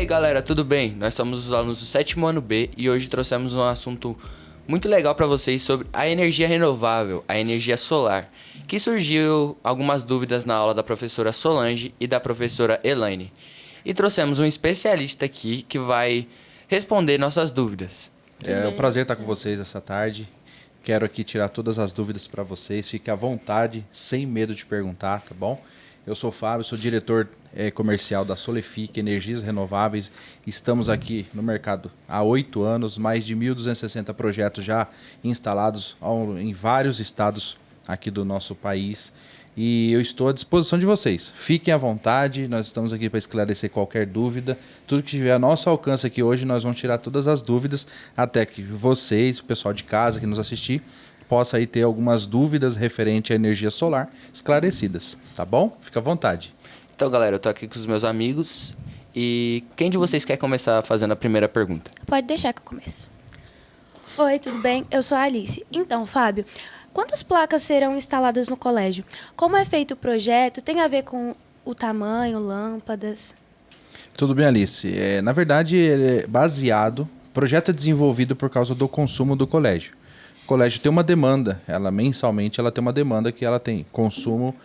galera, tudo bem? Nós somos os alunos do 7º ano B e hoje trouxemos um assunto muito legal para vocês sobre a energia renovável, a energia solar, que surgiu algumas dúvidas na aula da professora Solange e da professora Elaine. E trouxemos um especialista aqui que vai responder nossas dúvidas. É um prazer estar com vocês essa tarde. Quero aqui tirar todas as dúvidas para vocês. Fique à vontade, sem medo de perguntar, tá bom? Eu sou o Fábio, sou diretor comercial da Solefic, Energias Renováveis. Estamos aqui no mercado há 8 anos, mais de 1.260 projetos já instalados em vários estados aqui do nosso país. E eu estou à disposição de vocês. Fiquem à vontade, nós estamos aqui para esclarecer qualquer dúvida. Tudo que tiver a nosso alcance aqui hoje, nós vamos tirar todas as dúvidas, até que vocês, o pessoal de casa que nos assistir, possa aí ter algumas dúvidas referente à energia solar esclarecidas, tá bom? Fica à vontade. Então, galera, eu tô aqui com os meus amigos e quem de vocês quer começar fazendo a primeira pergunta? Pode deixar que eu começo. Oi, tudo bem? Eu sou a Alice. Então, Fábio, quantas placas serão instaladas no colégio? Como é feito o projeto? Tem a ver com o tamanho, lâmpadas? Tudo bem, Alice. Na verdade, ele é baseado, o projeto é desenvolvido por causa do consumo do colégio. O colégio tem uma demanda, mensalmente ela tem uma demanda que ela tem consumo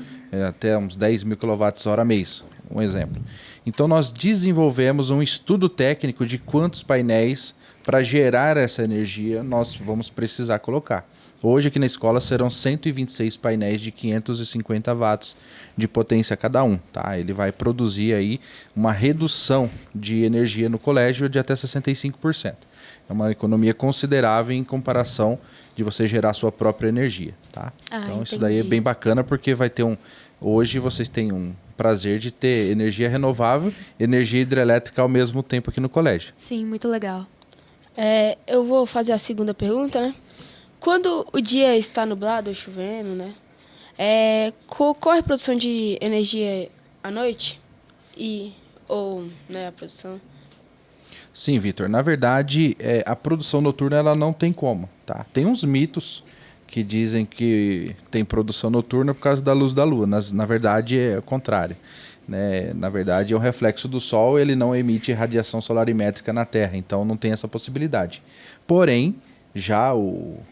até uns 10 mil kWh mês, um exemplo. Então nós desenvolvemos um estudo técnico de quantos painéis para gerar essa energia nós vamos precisar colocar. Hoje aqui na escola serão 126 painéis de 550 watts de potência cada um, tá? Ele vai produzir aí uma redução de energia no colégio de até 65%. É uma economia considerável em comparação de você gerar sua própria energia, tá? Então entendi. Isso daí é bem bacana porque vai ter hoje vocês têm um prazer de ter energia renovável, energia hidrelétrica ao mesmo tempo aqui no colégio. Sim, muito legal. Eu vou fazer a segunda pergunta, né? Quando o dia está nublado ou chovendo, né? Qual é a produção de energia à noite? A produção? Sim, Vitor. Na verdade, a produção noturna ela não tem como, tá? Tem uns mitos que dizem que tem produção noturna por causa da luz da lua. Na verdade, é o contrário, né? Na verdade, é um reflexo do sol, ele não emite radiação solarimétrica na Terra, então não tem essa possibilidade. Porém, já a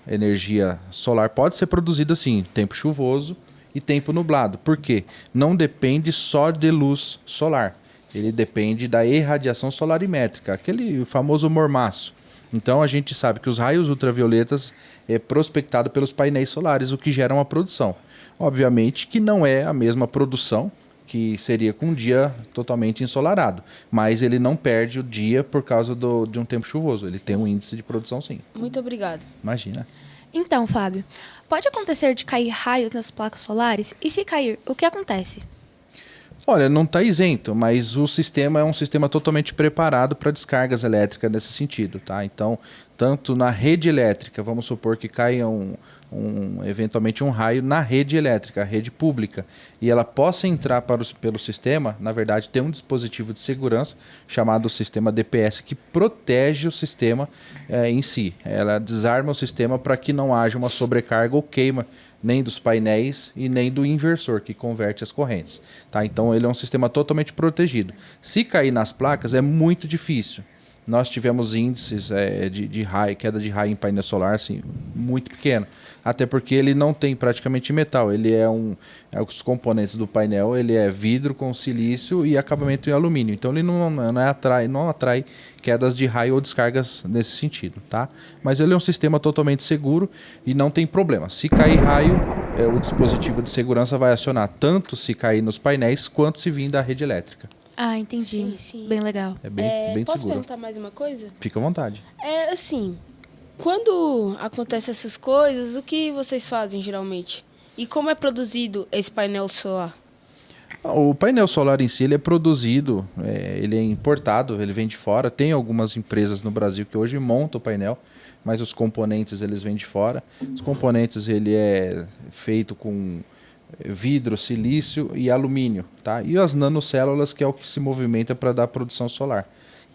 energia solar pode ser produzida assim, tempo chuvoso e tempo nublado. Por quê? Não depende só de luz solar. Ele depende da irradiação solarimétrica, aquele famoso mormaço. Então a gente sabe que os raios ultravioletas é prospectado pelos painéis solares, o que gera uma produção. Obviamente que não é a mesma produção que seria com um dia totalmente ensolarado, mas ele não perde o dia por causa de um tempo chuvoso. Ele tem um índice de produção, sim. Muito obrigado. Imagina. Então, Fábio, pode acontecer de cair raios nas placas solares? E se cair, o que acontece? Olha, não está isento, mas o sistema é um sistema totalmente preparado para descargas elétricas nesse sentido, tá? Então, tanto na rede elétrica, vamos supor que caia eventualmente um raio na rede elétrica, a rede pública, e ela possa entrar pelo sistema, na verdade tem um dispositivo de segurança chamado sistema DPS que protege o sistema em si. Ela desarma o sistema para que não haja uma sobrecarga ou queima nem dos painéis e nem do inversor que converte as correntes, tá? Então ele é um sistema totalmente protegido. Se cair nas placas é muito difícil. Nós tivemos índices de raio, queda de raio em painel solar assim, muito pequeno, até porque ele não tem praticamente metal, ele os componentes do painel, ele é vidro com silício e acabamento em alumínio, então ele não atrai quedas de raio ou descargas nesse sentido, tá? Mas ele é um sistema totalmente seguro e não tem problema. Se cair raio, o dispositivo de segurança vai acionar tanto se cair nos painéis quanto se vir da rede elétrica. Ah, entendi. Sim. Bem legal. É bem Posso seguro. perguntar mais uma coisa? Fica à vontade. Assim, quando acontecem essas coisas, o que vocês fazem geralmente? E como é produzido esse painel solar? O painel solar em si ele é produzido, ele é importado, ele vem de fora. Tem algumas empresas no Brasil que hoje montam o painel, mas os componentes eles vêm de fora. Os componentes ele é feito com vidro, silício e alumínio, tá? E as nanocélulas que é o que se movimenta para dar produção solar.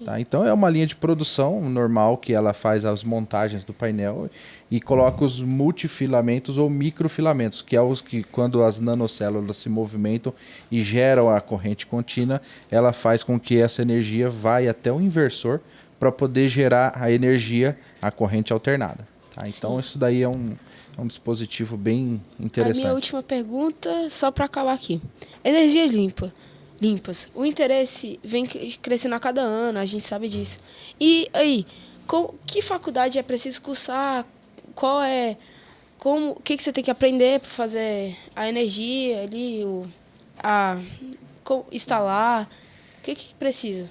Tá? Então é uma linha de produção normal que ela faz as montagens do painel e coloca os multifilamentos ou microfilamentos, que é os que quando as nanocélulas se movimentam e geram a corrente contínua, ela faz com que essa energia vai até o inversor para poder gerar a energia, a corrente alternada. Tá? Então isso daí é um dispositivo bem interessante. A minha última pergunta, só para acabar aqui. Energia limpas. O interesse vem crescendo a cada ano, a gente sabe disso. E aí, que faculdade é preciso cursar? O que você tem que aprender para fazer a energia ali, instalar? O que precisa?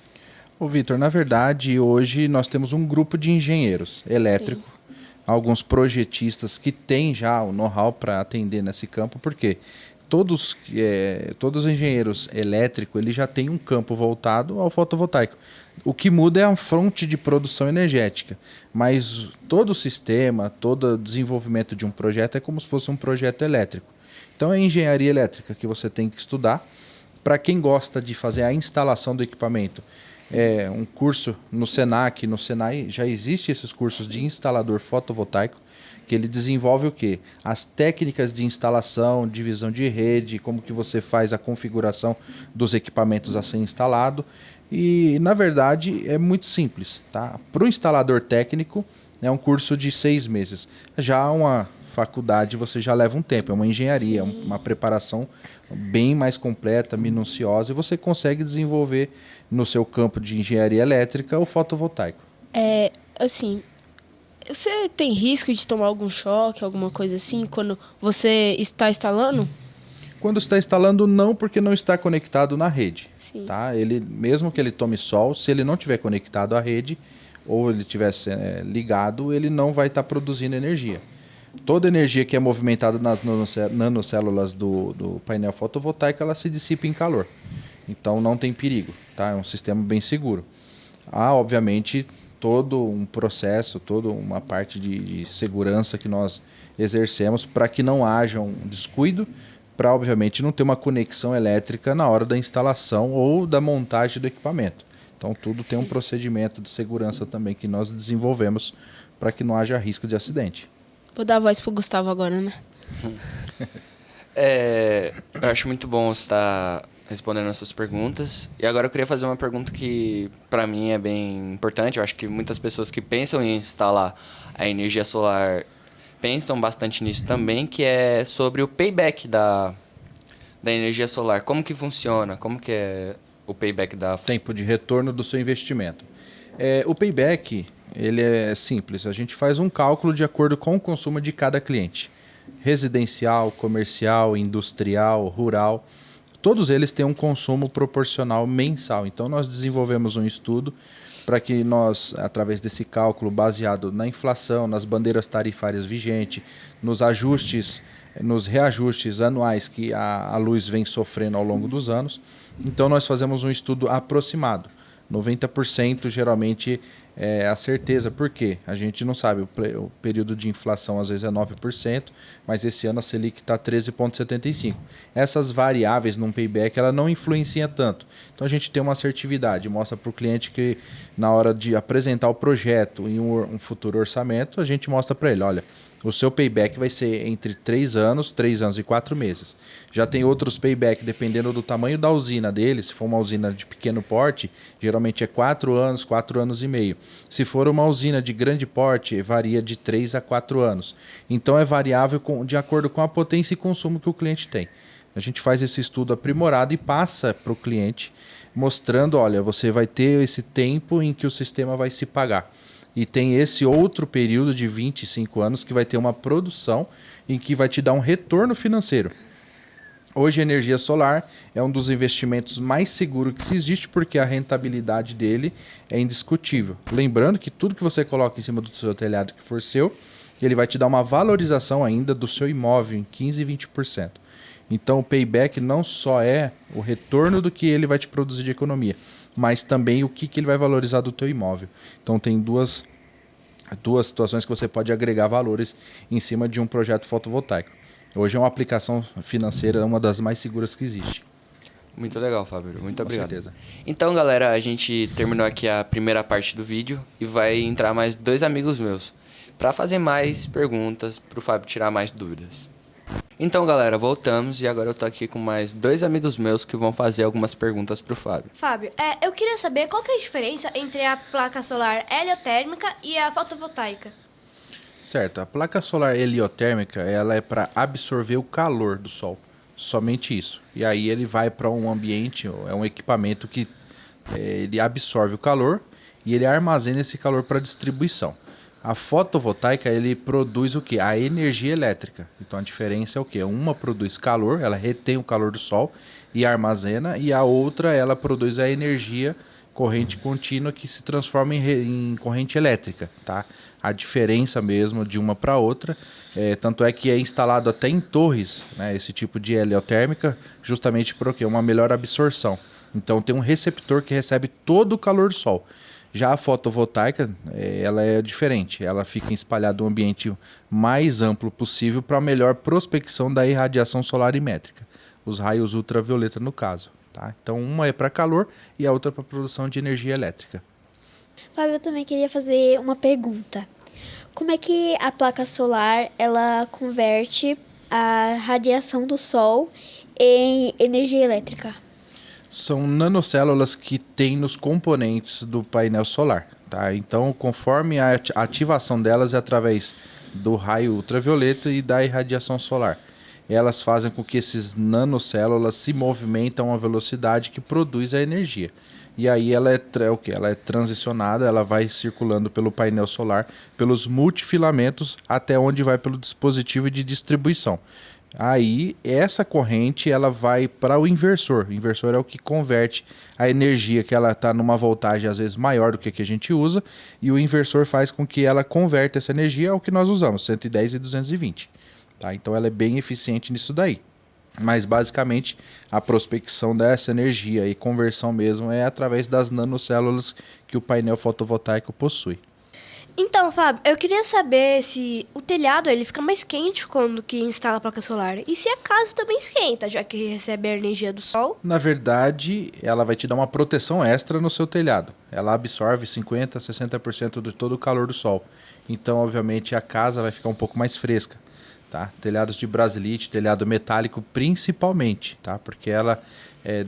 Ô Vitor, na verdade, hoje nós temos um grupo de engenheiros elétricos, alguns projetistas que têm já o know-how para atender nesse campo, porque todos os engenheiros elétricos eles já têm um campo voltado ao fotovoltaico. O que muda é a fonte de produção energética, mas todo o sistema, todo o desenvolvimento de um projeto é como se fosse um projeto elétrico. Então é engenharia elétrica que você tem que estudar. Para quem gosta de fazer a instalação do equipamento, um curso no Senac, no Senai, já existe esses cursos de instalador fotovoltaico, que ele desenvolve o quê? As técnicas de instalação, divisão de rede, como que você faz a configuração dos equipamentos a ser instalado. E, na verdade, é muito simples. Tá? Para o instalador técnico, é um curso de 6 meses. Já uma faculdade, você já leva um tempo. É uma engenharia, uma preparação bem mais completa, minuciosa, e você consegue desenvolver no seu campo de engenharia elétrica o fotovoltaico. Assim, você tem risco de tomar algum choque, alguma coisa assim, quando você está instalando? Quando está instalando, não, porque não está conectado na rede. Sim. Tá? Ele, mesmo que ele tome sol, se ele não estiver conectado à rede, ou ele tivesse ligado, ele não vai estar produzindo energia. Toda energia que é movimentada nas nanocélulas do painel fotovoltaico, ela se dissipa em calor. Então não tem perigo, tá? É um sistema bem seguro. Há, obviamente, todo um processo, toda uma parte de segurança que nós exercemos para que não haja um descuido, para, obviamente, não ter uma conexão elétrica na hora da instalação ou da montagem do equipamento. Então tudo tem um procedimento de segurança também que nós desenvolvemos para que não haja risco de acidente. Vou dar a voz pro Gustavo agora, né? Eu acho muito bom você estar respondendo essas perguntas. E agora eu queria fazer uma pergunta que, para mim, é bem importante. Eu acho que muitas pessoas que pensam em instalar a energia solar pensam bastante nisso também, que é sobre o payback da energia solar. Como que funciona? Como que é o payback da... Tempo de retorno do seu investimento. O payback, ele é simples. A gente faz um cálculo de acordo com o consumo de cada cliente. Residencial, comercial, industrial, rural. Todos eles têm um consumo proporcional mensal. Então, nós desenvolvemos um estudo para que nós, através desse cálculo baseado na inflação, nas bandeiras tarifárias vigentes, nos ajustes, nos reajustes anuais que a luz vem sofrendo ao longo dos anos, então nós fazemos um estudo aproximado. 90% geralmente é a certeza. Por quê? A gente não sabe. O período de inflação às vezes é 9%, mas esse ano a Selic está 13,75%. Essas variáveis num payback ela não influencia tanto. Então a gente tem uma assertividade, mostra para o cliente que na hora de apresentar o projeto em um futuro orçamento, a gente mostra para ele, olha, o seu payback vai ser entre 3 anos e 4 meses. Já tem outros payback, dependendo do tamanho da usina dele. Se for uma usina de pequeno porte, geralmente é 4 anos e meio. Se for uma usina de grande porte, varia de 3 a 4 anos. Então é variável de acordo com a potência e consumo que o cliente tem. A gente faz esse estudo aprimorado e passa para o cliente, mostrando, olha, você vai ter esse tempo em que o sistema vai se pagar. E tem esse outro período de 25 anos que vai ter uma produção em que vai te dar um retorno financeiro. Hoje a energia solar é um dos investimentos mais seguros que se existe porque a rentabilidade dele é indiscutível. Lembrando que tudo que você coloca em cima do seu telhado que for seu, ele vai te dar uma valorização ainda do seu imóvel em 15% e 20%. Então o payback não só é o retorno do que ele vai te produzir de economia, mas também o que ele vai valorizar do teu imóvel. Então tem duas situações que você pode agregar valores em cima de um projeto fotovoltaico. Hoje é uma aplicação financeira, uma das mais seguras que existe. Muito legal, Fábio. Muito Com obrigado. certeza. Então, galera, a gente terminou aqui a primeira parte do vídeo e vai entrar mais 2 amigos meus para fazer mais perguntas, pro Fábio tirar mais dúvidas. Então, galera, voltamos e agora eu tô aqui com mais 2 amigos meus que vão fazer algumas perguntas pro Fábio. Fábio, eu queria saber qual que é a diferença entre a placa solar heliotérmica e a fotovoltaica. Certo, a placa solar heliotérmica, ela é para absorver o calor do sol, somente isso. E aí ele vai para um ambiente, é um equipamento que ele absorve o calor e ele armazena esse calor para distribuição. A fotovoltaica, ele produz o quê? A energia elétrica. Então a diferença é o quê? Uma produz calor, ela retém o calor do sol e armazena, e a outra ela produz a energia corrente contínua que se transforma em corrente elétrica, tá? A diferença mesmo de uma para outra, tanto é que é instalado até em torres, né, esse tipo de heliotérmica, justamente por quê? Uma melhor absorção. Então tem um receptor que recebe todo o calor do sol. Já a fotovoltaica, ela é diferente, ela fica espalhada no ambiente mais amplo possível para melhor prospecção da irradiação solar e métrica, os raios ultravioleta no caso. Tá? Então uma é para calor e a outra para produção de energia elétrica. Fábio, eu também queria fazer uma pergunta. Como é que a placa solar ela converte a radiação do sol em energia elétrica? São nanocélulas que tem nos componentes do painel solar. Tá? Então, conforme a ativação delas é através do raio ultravioleta e da irradiação solar. Elas fazem com que esses nanocélulas se movimentem a uma velocidade que produz a energia. E aí ela é o quê? Ela é transicionada, ela vai circulando pelo painel solar, pelos multifilamentos, até onde vai pelo dispositivo de distribuição. Aí essa corrente ela vai para o inversor. O inversor é o que converte a energia que ela está numa voltagem às vezes maior do que a gente usa, e o inversor faz com que ela converta essa energia ao que nós usamos, 110 e 220. Tá? Então ela é bem eficiente nisso daí. Mas basicamente a prospecção dessa energia e conversão mesmo é através das nanocélulas que o painel fotovoltaico possui. Então, Fábio, eu queria saber se o telhado ele fica mais quente quando que instala a placa solar e se a casa também esquenta, já que recebe a energia do sol. Na verdade, ela vai te dar uma proteção extra no seu telhado. Ela absorve 50% a 60% de todo o calor do sol. Então, obviamente, a casa vai ficar um pouco mais fresca. Tá? Telhados de brasilite, telhado metálico principalmente, tá? Porque ela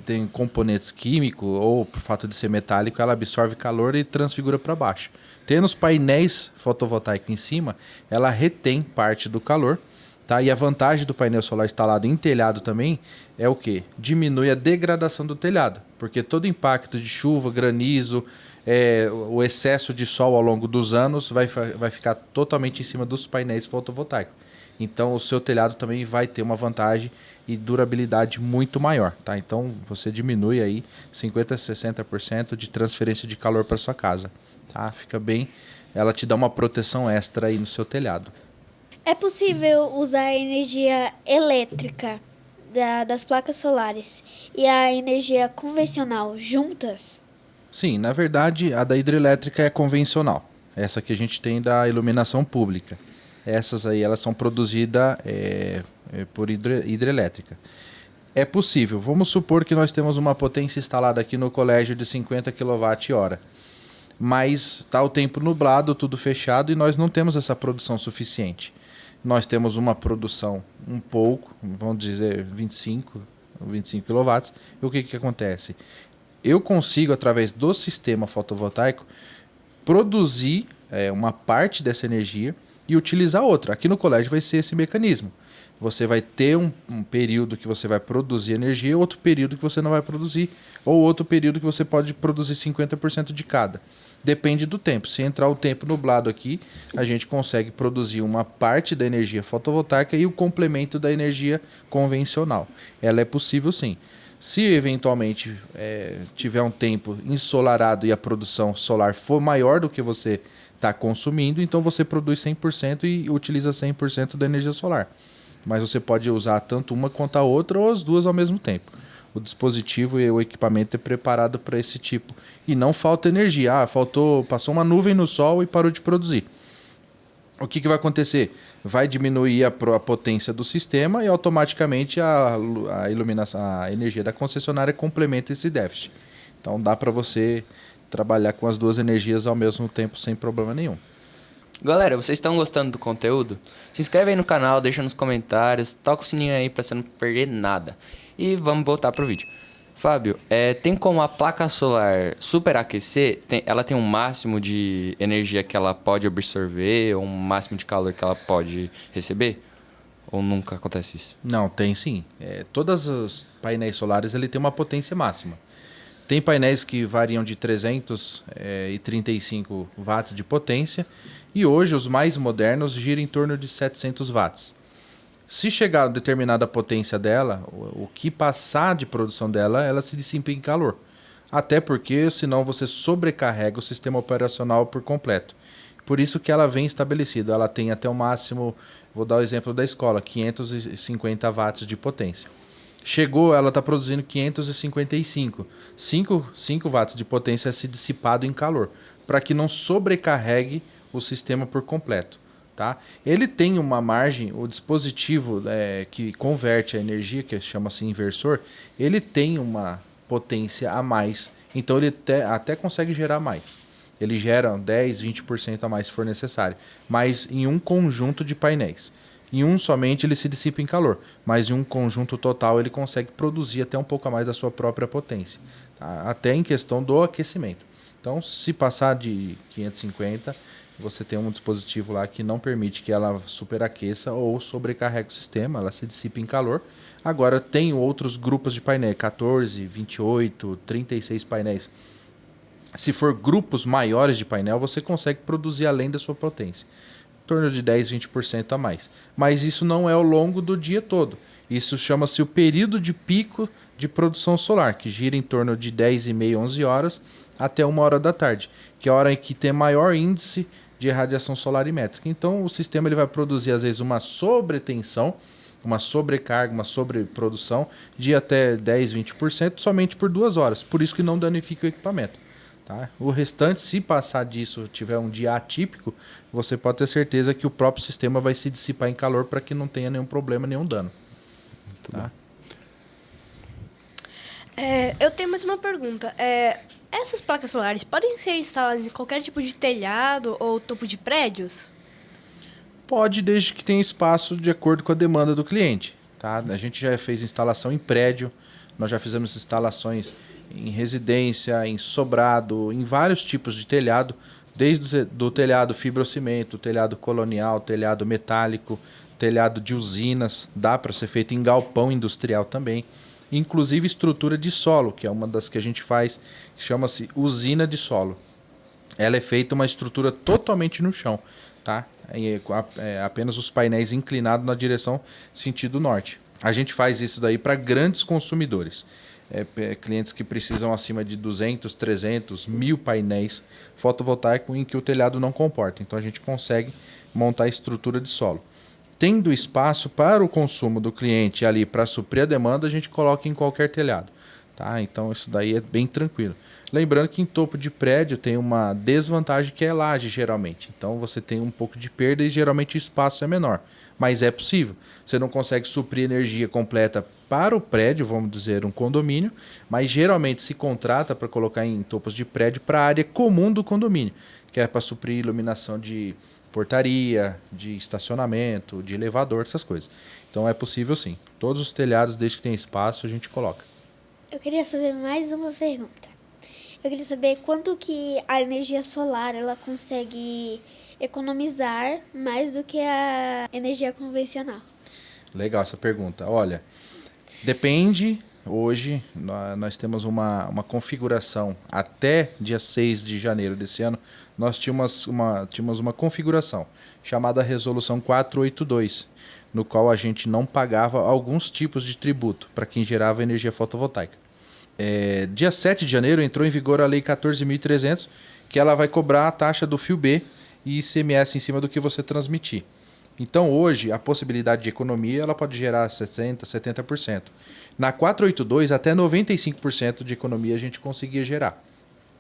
tem componentes químicos ou por fato de ser metálico, ela absorve calor e transfigura para baixo. Tendo os painéis fotovoltaicos em cima, ela retém parte do calor. Tá? E a vantagem do painel solar instalado em telhado também é o quê? Diminui a degradação do telhado, porque todo impacto de chuva, granizo, o excesso de sol ao longo dos anos vai ficar totalmente em cima dos painéis fotovoltaicos. Então o seu telhado também vai ter uma vantagem e durabilidade muito maior. Tá? Então você diminui aí 50% a 60% de transferência de calor para sua casa. Tá? Fica bem, ela te dá uma proteção extra aí no seu telhado. É possível usar a energia elétrica das placas solares e a energia convencional juntas? Sim, na verdade a da hidrelétrica é convencional. Essa que a gente tem da iluminação pública. Essas aí elas são produzidas por hidrelétrica. É possível. Vamos supor que nós temos uma potência instalada aqui no colégio de 50 kWh. Mas está o tempo nublado, tudo fechado, e nós não temos essa produção suficiente. Nós temos uma produção um pouco, vamos dizer 25 kW. E o que acontece? Eu consigo, através do sistema fotovoltaico, produzir uma parte dessa energia e utilizar outra. Aqui no colégio vai ser esse mecanismo. Você vai ter um período que você vai produzir energia, outro período que você não vai produzir, ou outro período que você pode produzir 50% de cada. Depende do tempo. Se entrar o tempo nublado aqui, a gente consegue produzir uma parte da energia fotovoltaica e o complemento da energia convencional. Ela é possível sim. Se eventualmente tiver um tempo ensolarado e a produção solar for maior do que você está consumindo, então você produz 100% e utiliza 100% da energia solar. Mas você pode usar tanto uma quanto a outra ou as duas ao mesmo tempo. O dispositivo e o equipamento é preparado para esse tipo. E não falta energia. Passou uma nuvem no sol e parou de produzir. O que vai acontecer? Vai diminuir a potência do sistema e automaticamente a iluminação, a energia da concessionária complementa esse déficit. Então dá para você trabalhar com as duas energias ao mesmo tempo sem problema nenhum. Galera, vocês estão gostando do conteúdo? Se inscreve aí no canal, deixa nos comentários, toca o sininho aí pra você não perder nada. E vamos voltar pro vídeo. Fábio, tem como a placa solar superaquecer? Ela tem um máximo de energia que ela pode absorver, ou um máximo de calor que ela pode receber? Ou nunca acontece isso? Não, tem sim. Todos os painéis solares ele tem uma potência máxima. Tem painéis que variam de 335 watts de potência e hoje os mais modernos giram em torno de 700 watts. Se chegar a determinada potência dela, o que passar de produção dela, ela se dissipa em calor. Até porque senão você sobrecarrega o sistema operacional por completo. Por isso que ela vem estabelecida. Ela tem até o máximo, vou dar o exemplo da escola, 550 watts de potência. Chegou, ela está produzindo 555. 5 watts de potência é se dissipado em calor, para que não sobrecarregue o sistema por completo. Tá? Ele tem uma margem, o dispositivo que converte a energia, que chama-se inversor, ele tem uma potência a mais, então ele até consegue gerar mais. Ele gera 10, 20% a mais se for necessário, mas em um conjunto de painéis. Em um somente ele se dissipa em calor, mas em um conjunto total ele consegue produzir até um pouco a mais da sua própria potência, tá? Até em questão do aquecimento. Então, se passar de 550, você tem um dispositivo lá que não permite que ela superaqueça ou sobrecarregue o sistema, ela se dissipa em calor. Agora, tem outros grupos de painéis, 14, 28, 36 painéis. Se for grupos maiores de painel, você consegue produzir além da sua potência, em torno de 10, 20% a mais. Mas isso não é ao longo do dia todo. Isso chama-se o período de pico de produção solar, que gira em torno de 10h30, 11 horas até 1 hora da tarde, que é a hora em que tem maior índice de radiação solarimétrica. Então o sistema ele vai produzir às vezes uma sobretensão, uma sobrecarga, uma sobreprodução de até 10, 20% somente por 2 horas. Por isso que não danifica o equipamento. Tá? O restante, se passar disso, tiver um dia atípico, você pode ter certeza que o próprio sistema vai se dissipar em calor para que não tenha nenhum problema, nenhum dano. Tá? Eu tenho mais uma pergunta. Essas placas solares podem ser instaladas em qualquer tipo de telhado ou topo de prédios? Pode, desde que tenha espaço de acordo com a demanda do cliente. Tá? A gente já fez instalação em prédio, nós já fizemos instalações em residência, em sobrado, em vários tipos de telhado, desde do telhado fibrocimento, telhado colonial, telhado metálico, telhado de usinas, dá para ser feito em galpão industrial também. Inclusive estrutura de solo, que é uma das que a gente faz, que chama-se usina de solo. Ela é feita uma estrutura totalmente no chão, tá? Apenas os painéis inclinados na direção sentido norte. A gente faz isso daí para grandes consumidores. Clientes que precisam acima de 200, 300, 1.000 painéis fotovoltaicos em que o telhado não comporta. Então a gente consegue montar a estrutura de solo. Tendo espaço para o consumo do cliente ali para suprir a demanda, a gente coloca em qualquer telhado. Tá? Então isso daí é bem tranquilo. Lembrando que em topo de prédio tem uma desvantagem que é laje geralmente. Então você tem um pouco de perda e geralmente o espaço é menor. Mas é possível. Você não consegue suprir energia completa para o prédio, vamos dizer, um condomínio, mas geralmente se contrata para colocar em topos de prédio para a área comum do condomínio, que é para suprir iluminação de portaria, de estacionamento, de elevador, essas coisas. Então é possível sim. Todos os telhados, desde que tem espaço, a gente coloca. Eu queria saber mais uma pergunta. Eu queria saber quanto que a energia solar ela consegue economizar mais do que a energia convencional. Legal essa pergunta. Olha, depende. Hoje nós temos uma configuração. Até dia 6 de janeiro desse ano, nós tínhamos uma configuração chamada Resolução 482, no qual a gente não pagava alguns tipos de tributo para quem gerava energia fotovoltaica. Dia 7 de janeiro entrou em vigor a Lei 14.300, que ela vai cobrar a taxa do fio B e ICMS em cima do que você transmitir. Então, hoje, a possibilidade de economia ela pode gerar 60%, 70%. Na 482, até 95% de economia a gente conseguia gerar.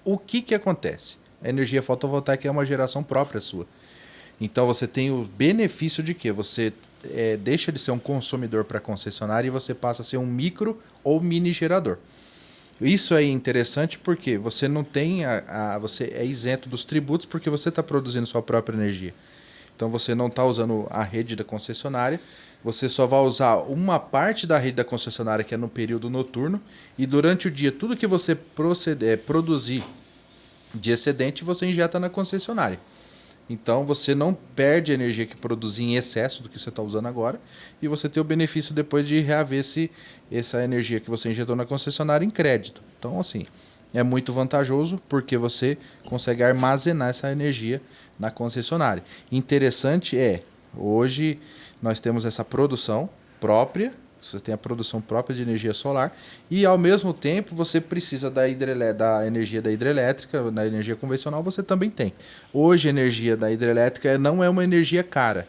O que acontece? A energia fotovoltaica é uma geração própria sua. Então você tem o benefício de que você deixa de ser um consumidor para a concessionária e você passa a ser um micro ou mini gerador. Isso é interessante porque você não tem você é isento dos tributos porque você está produzindo sua própria energia. Então você não está usando a rede da concessionária, você só vai usar uma parte da rede da concessionária que é no período noturno e durante o dia tudo que você produzir de excedente você injeta na concessionária. Então você não perde a energia que produz em excesso do que você está usando agora e você tem o benefício depois de reaver essa energia que você injetou na concessionária em crédito. Então, assim, é muito vantajoso porque você consegue armazenar essa energia na concessionária. Interessante hoje nós temos essa produção própria, você tem a produção própria de energia solar e, ao mesmo tempo, você precisa da energia da hidrelétrica, da energia convencional, você também tem. Hoje, a energia da hidrelétrica não é uma energia cara.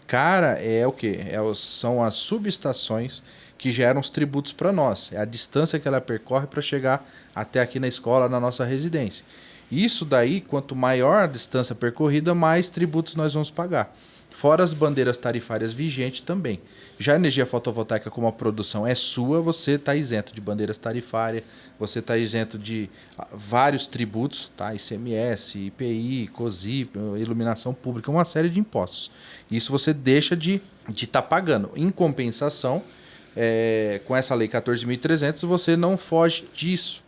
Cara é o quê? São as subestações que geram os tributos para nós. É a distância que ela percorre para chegar até aqui na escola, na nossa residência. Isso daí, quanto maior a distância percorrida, mais tributos nós vamos pagar. Fora as bandeiras tarifárias vigentes também. Já a energia fotovoltaica, como a produção é sua, você está isento de bandeiras tarifárias, você está isento de vários tributos, tá? ICMS, IPI, COSIP, iluminação pública, uma série de impostos. Isso você deixa de estar pagando. Em compensação, com essa lei 14.300, você não foge disso.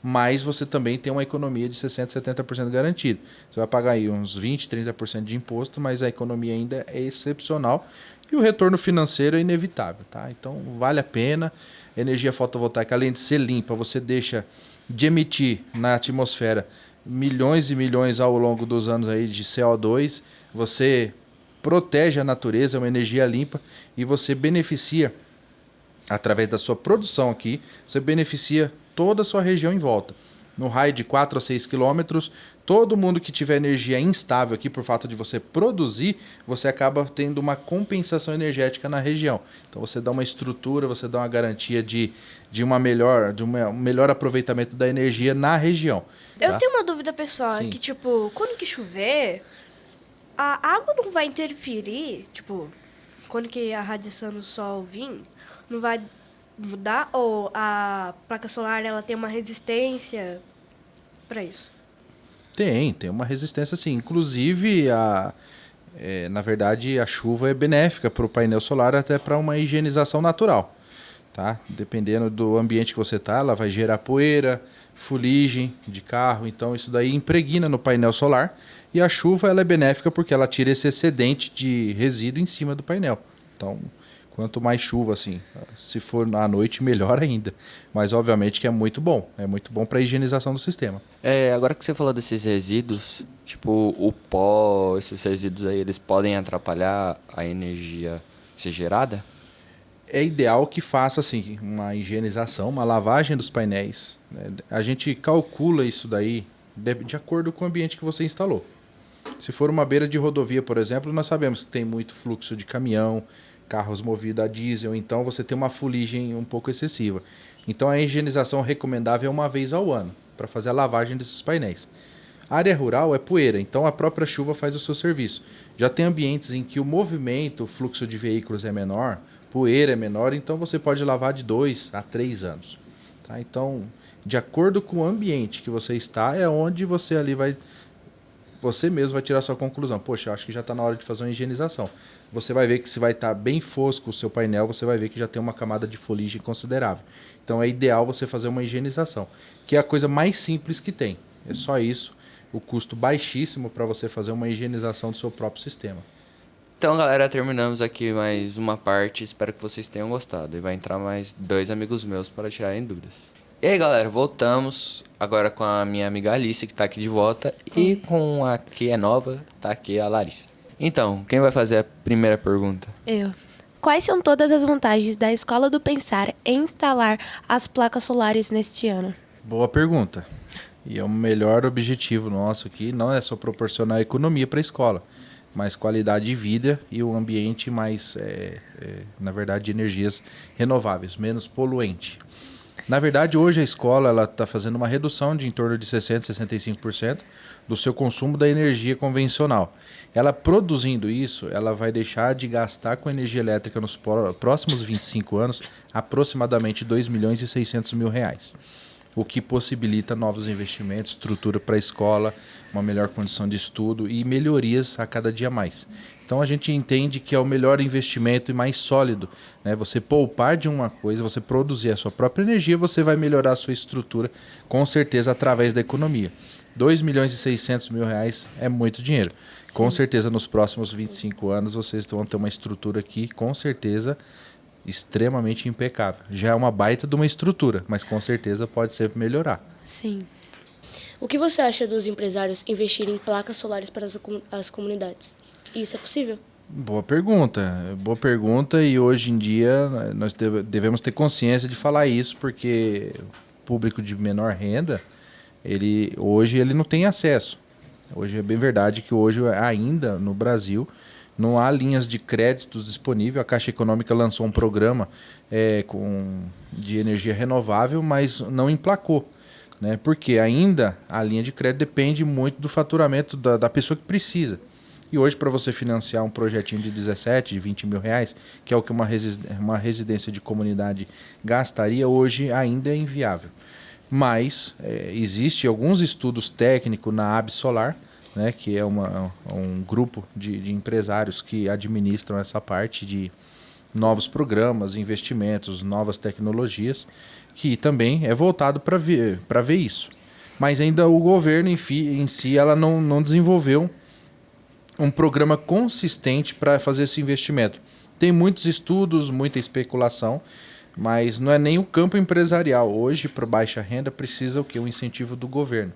Mas você também tem uma economia de 60%, 70% garantida. Você vai pagar aí uns 20%, 30% de imposto, mas a economia ainda é excepcional e o retorno financeiro é inevitável. Tá? Então, vale a pena. Energia fotovoltaica, além de ser limpa, você deixa de emitir na atmosfera milhões e milhões ao longo dos anos aí de CO2. Você protege a natureza, é uma energia limpa e você beneficia, através da sua produção aqui, você beneficia toda a sua região em volta. No raio de 4 a 6 quilômetros, todo mundo que tiver energia instável aqui por fato de você produzir, você acaba tendo uma compensação energética na região. Então você dá uma estrutura, você dá uma garantia de um melhor aproveitamento da energia na região. Eu Tá? tenho uma dúvida pessoal, Sim. que tipo, quando que chover, a água não vai interferir, tipo, quando que a radiação do sol vir, não vai mudar, ou a placa solar ela tem uma resistência para isso? Tem uma resistência sim. Inclusive, na verdade, a chuva é benéfica para o painel solar até para uma higienização natural. Tá? Dependendo do ambiente que você está, ela vai gerar poeira, fuligem de carro, então isso daí impregna no painel solar. E a chuva ela é benéfica porque ela tira esse excedente de resíduo em cima do painel. Então, quanto mais chuva, assim, se for à noite, melhor ainda. Mas, obviamente, que é muito bom para a higienização do sistema. Agora que você falou desses resíduos, tipo o pó, esses resíduos aí, eles podem atrapalhar a energia ser gerada? É ideal que faça, assim, uma higienização, uma lavagem dos painéis. Né? A gente calcula isso daí de acordo com o ambiente que você instalou. Se for uma beira de rodovia, por exemplo, nós sabemos que tem muito fluxo de caminhão, carros movidos a diesel, então você tem uma fuligem um pouco excessiva. Então a higienização recomendável é uma vez ao ano, para fazer a lavagem desses painéis. A área rural é poeira, então a própria chuva faz o seu serviço. Já tem ambientes em que o movimento, o fluxo de veículos é menor, poeira é menor, então você pode lavar de 2 a 3 anos. Tá? Então, de acordo com o ambiente que você está, é onde você ali vai... Você mesmo vai tirar a sua conclusão. Poxa, eu acho que já está na hora de fazer uma higienização. Você vai ver que se vai estar bem fosco o seu painel, você vai ver que já tem uma camada de fuligem considerável. Então é ideal você fazer uma higienização, que é a coisa mais simples que tem. É só isso, o custo baixíssimo para você fazer uma higienização do seu próprio sistema. Então, galera, terminamos aqui mais uma parte. Espero que vocês tenham gostado. E vai entrar mais 2 amigos meus para tirarem dúvidas. E aí, galera, voltamos agora com a minha amiga Alice, que tá aqui de volta, e com a que é nova, tá aqui a Larissa. Então, quem vai fazer a primeira pergunta? Eu. Quais são todas as vantagens da Escola do Pensar em instalar as placas solares neste ano? Boa pergunta. E é o melhor objetivo nosso aqui, não é só proporcionar economia para a escola, mas qualidade de vida e um ambiente mais, na verdade, de energias renováveis, menos poluente. Na verdade, hoje a escola ela está fazendo uma redução de em torno de 60%, 65% do seu consumo da energia convencional. Ela produzindo isso, ela vai deixar de gastar com energia elétrica nos próximos 25 anos aproximadamente 2 milhões e 600 mil reais. O que possibilita novos investimentos, estrutura para a escola, uma melhor condição de estudo e melhorias a cada dia mais. Então a gente entende que é o melhor investimento e mais sólido, né? Você poupar de uma coisa, você produzir a sua própria energia, você vai melhorar a sua estrutura, com certeza, através da economia. 2 milhões e 600 mil reais é muito dinheiro. Sim. Com certeza, nos próximos 25 anos, vocês vão ter uma estrutura aqui, com certeza, extremamente impecável. Já é uma baita de uma estrutura, mas com certeza pode ser melhorar. Sim. O que você acha dos empresários investirem em placas solares para as comunidades? Isso é possível? Boa pergunta, e hoje em dia nós devemos ter consciência de falar isso, porque o público de menor renda, hoje ele não tem acesso. Hoje é bem verdade que hoje ainda no Brasil não há linhas de créditos disponíveis. A Caixa Econômica lançou um programa de energia renovável, mas não emplacou, né? Porque ainda a linha de crédito depende muito do faturamento da pessoa que precisa. E hoje, para você financiar um projetinho de 17, de 20 mil reais, que é o que uma residência de comunidade gastaria, hoje ainda é inviável. Mas existe alguns estudos técnicos na Absolar, né, que é um grupo de empresários que administram essa parte de novos programas, investimentos, novas tecnologias, que também é voltado para ver isso. Mas ainda o governo em si ela não desenvolveu um programa consistente para fazer esse investimento. Tem muitos estudos, muita especulação, mas não é nem o campo empresarial. Hoje, para baixa renda, precisa o quê? Um incentivo do governo.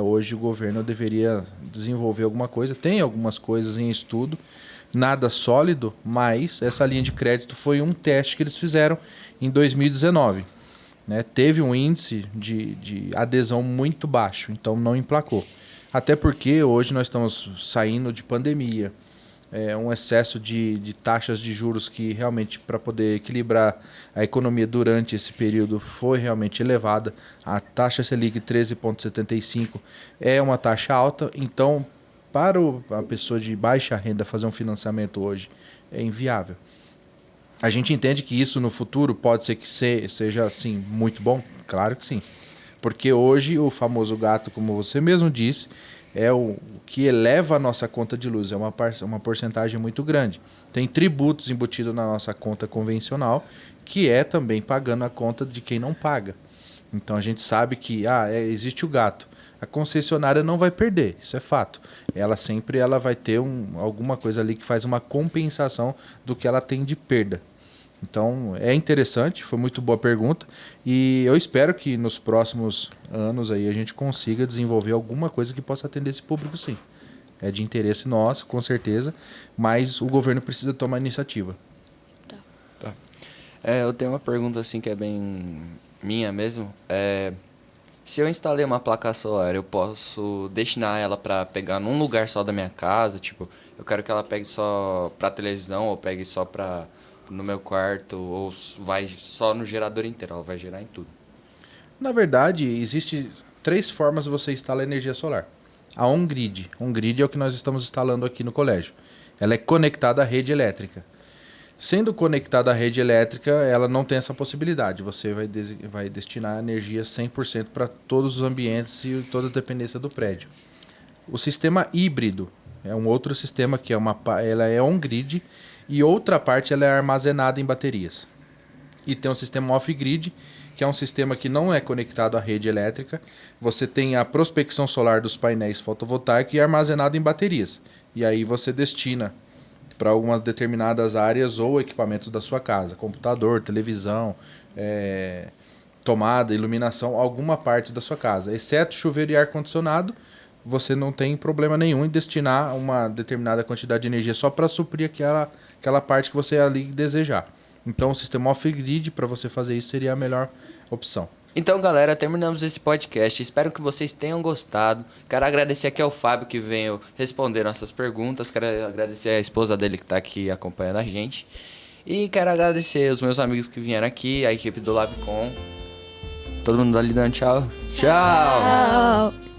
Hoje o governo deveria desenvolver alguma coisa. Tem algumas coisas em estudo, nada sólido, mas essa linha de crédito foi um teste que eles fizeram em 2019. Né? Teve um índice de adesão muito baixo, então não emplacou. Até porque hoje nós estamos saindo de pandemia, um excesso de taxas de juros que realmente, para poder equilibrar a economia durante esse período, foi realmente elevada. A taxa Selic 13,75 é uma taxa alta, então para a pessoa de baixa renda fazer um financiamento hoje é inviável. A gente entende que isso no futuro pode ser que seja assim, muito bom? Claro que sim. Porque hoje o famoso gato, como você mesmo disse, é o que eleva a nossa conta de luz, é uma porcentagem muito grande. Tem tributos embutidos na nossa conta convencional, que é também pagando a conta de quem não paga. Então a gente sabe que existe o gato. A concessionária não vai perder, isso é fato. Ela sempre vai ter alguma coisa ali que faz uma compensação do que ela tem de perda. Então é interessante, foi muito boa pergunta, e eu espero que nos próximos anos aí a gente consiga desenvolver alguma coisa que possa atender esse público, sim. É de interesse nosso, com certeza, mas o governo precisa tomar iniciativa. Tá. Eu tenho uma pergunta assim que é bem minha mesmo. Se eu instalei uma placa solar, eu posso destinar ela para pegar num lugar só da minha casa? Tipo, eu quero que ela pegue só para televisão, ou pegue só para no meu quarto, ou vai só no gerador inteiro, ela vai gerar em tudo? Na verdade, existe 3 formas de você instalar energia solar. A on-grid. On-grid é o que nós estamos instalando aqui no colégio. Ela é conectada à rede elétrica. Sendo conectada à rede elétrica, ela não tem essa possibilidade. Você vai destinar energia 100% para todos os ambientes e toda a dependência do prédio. O sistema híbrido é um outro sistema que ela é on-grid, e outra parte ela é armazenada em baterias. E tem um sistema off-grid, que é um sistema que não é conectado à rede elétrica. Você tem a prospecção solar dos painéis fotovoltaicos e armazenado em baterias. E aí você destina para algumas determinadas áreas ou equipamentos da sua casa. Computador, televisão, tomada, iluminação, alguma parte da sua casa. Exceto chuveiro e ar-condicionado, você não tem problema nenhum em destinar uma determinada quantidade de energia só para suprir aquela parte que você ali desejar. Então, o sistema off-grid, para você fazer isso, seria a melhor opção. Então, galera, terminamos esse podcast. Espero que vocês tenham gostado. Quero agradecer aqui ao Fábio, que veio responder nossas perguntas. Quero agradecer a esposa dele, que está aqui acompanhando a gente. E quero agradecer os meus amigos que vieram aqui, a equipe do Labcom. Todo mundo ali dando tchau. Tchau. Tchau.